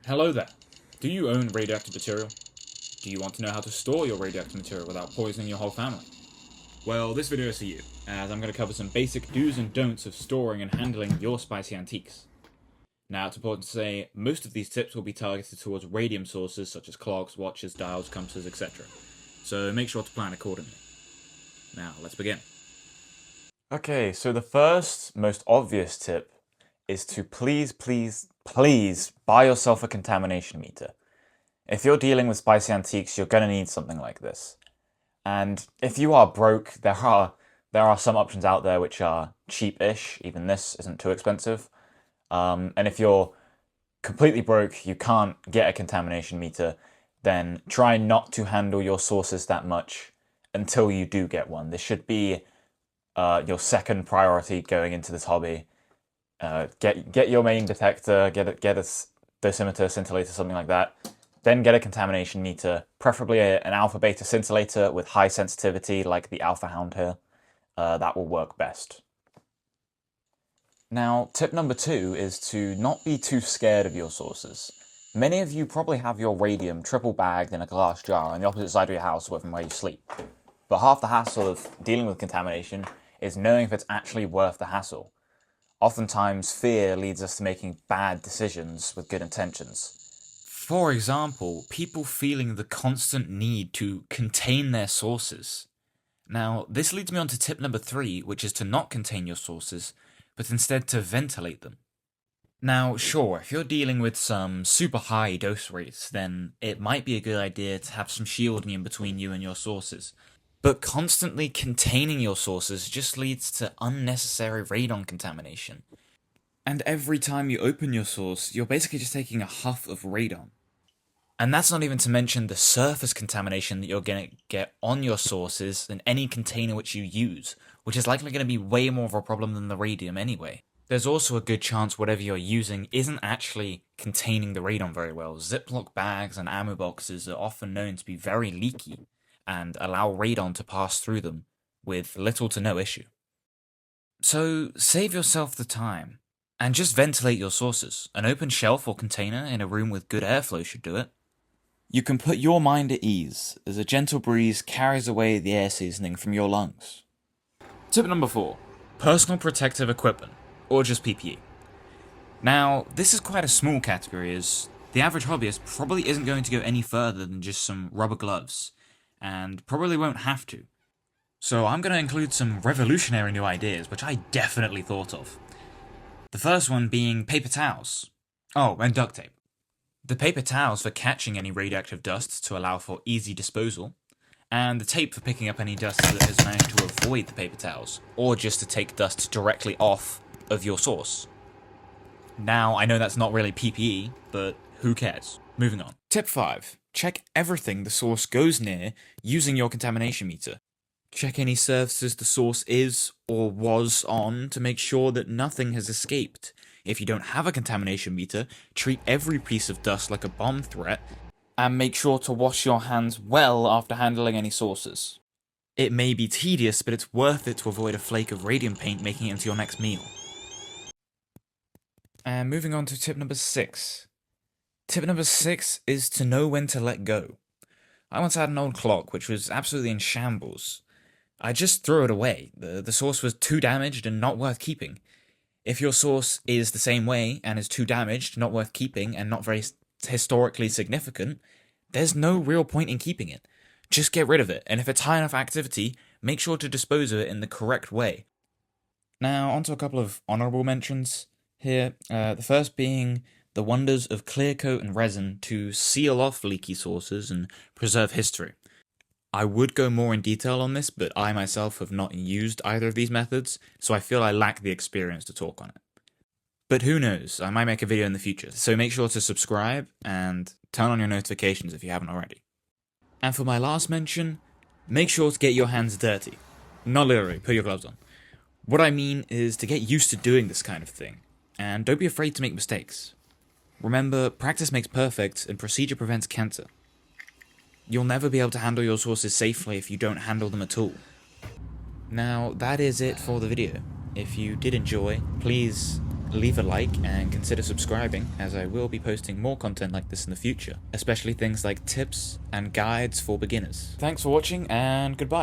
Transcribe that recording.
Hello there. Do you own radioactive material? Do you want to know how to store your radioactive material without poisoning your whole family? Well, this video is for you, as I'm going to cover some basic do's and don'ts of storing and handling your spicy antiques. Now, it's important to say, most of these tips will be targeted towards radium sources such as clocks, watches, dials, compasses, etc. So make sure to plan accordingly. Now, let's begin. Okay, so the first, most obvious tip is to please buy yourself a contamination meter. If you're dealing with spicy antiques, you're going to need something like this. And if you are broke, there are some options out there which are cheap-ish. Even this isn't too expensive. And if you're completely broke, you can't get a contamination meter, then try not to handle your sources that much until you do get one. This should be your second priority going into this hobby. Get your main detector, get a dosimeter, scintillator, something like that. Then get a contamination meter, preferably an alpha-beta scintillator with high sensitivity like the Alpha Hound here. That will work best. Now, tip number 2 is to not be too scared of your sources. Many of you probably have your radium triple bagged in a glass jar on the opposite side of your house away from where you sleep. But half the hassle of dealing with contamination is knowing if it's actually worth the hassle. Oftentimes, fear leads us to making bad decisions with good intentions. For example, people feeling the constant need to contain their sources. Now, this leads me on to tip number 3, which is to not contain your sources, but instead to ventilate them. Now, sure, if you're dealing with some super high dose rates, then it might be a good idea to have some shielding in between you and your sources. But constantly containing your sources just leads to unnecessary radon contamination. And every time you open your source, you're basically just taking a huff of radon. And that's not even to mention the surface contamination that you're going to get on your sources and any container which you use, which is likely going to be way more of a problem than the radium anyway. There's also a good chance whatever you're using isn't actually containing the radon very well. Ziploc bags and ammo boxes are often known to be very leaky and allow radon to pass through them with little to no issue. So save yourself the time and just ventilate your sources. An open shelf or container in a room with good airflow should do it. You can put your mind at ease as a gentle breeze carries away the air seasoning from your lungs. Tip number 4. Personal protective equipment, or just PPE. Now, this is quite a small category as the average hobbyist probably isn't going to go any further than just some rubber gloves, and probably won't have to. So I'm going to include some revolutionary new ideas which I definitely thought of. The first one being paper towels. Oh, and duct tape. The paper towels for catching any radioactive dust to allow for easy disposal, and the tape for picking up any dust that has managed to avoid the paper towels, or just to take dust directly off of your source. Now, I know that's not really PPE, but who cares? Moving on. Tip 5. Check everything the source goes near using your contamination meter. Check any surfaces the source is or was on to make sure that nothing has escaped. If you don't have a contamination meter, treat every piece of dust like a bomb threat, and make sure to wash your hands well after handling any sources. It may be tedious, but it's worth it to avoid a flake of radium paint making it into your next meal. And moving on to tip number 6. Tip number 6 is to know when to let go. I once had an old clock which was absolutely in shambles. I just threw it away. The source was too damaged and not worth keeping. If your source is the same way and is too damaged, not worth keeping, and not very historically significant, there's no real point in keeping it. Just get rid of it, and if it's high enough activity, make sure to dispose of it in the correct way. Now, onto a couple of honourable mentions here. The first being the wonders of clear coat and resin to seal off leaky sources and preserve history. I would go more in detail on this, but I myself have not used either of these methods, so I feel I lack the experience to talk on it. But who knows, I might make a video in the future, so make sure to subscribe and turn on your notifications if you haven't already. And for my last mention, make sure to get your hands dirty. Not literally, put your gloves on. What I mean is to get used to doing this kind of thing, and don't be afraid to make mistakes. Remember, practice makes perfect, and procedure prevents cancer. You'll never be able to handle your sources safely if you don't handle them at all. Now, that is it for the video. If you did enjoy, please leave a like and consider subscribing, as I will be posting more content like this in the future, especially things like tips and guides for beginners. Thanks for watching, and goodbye.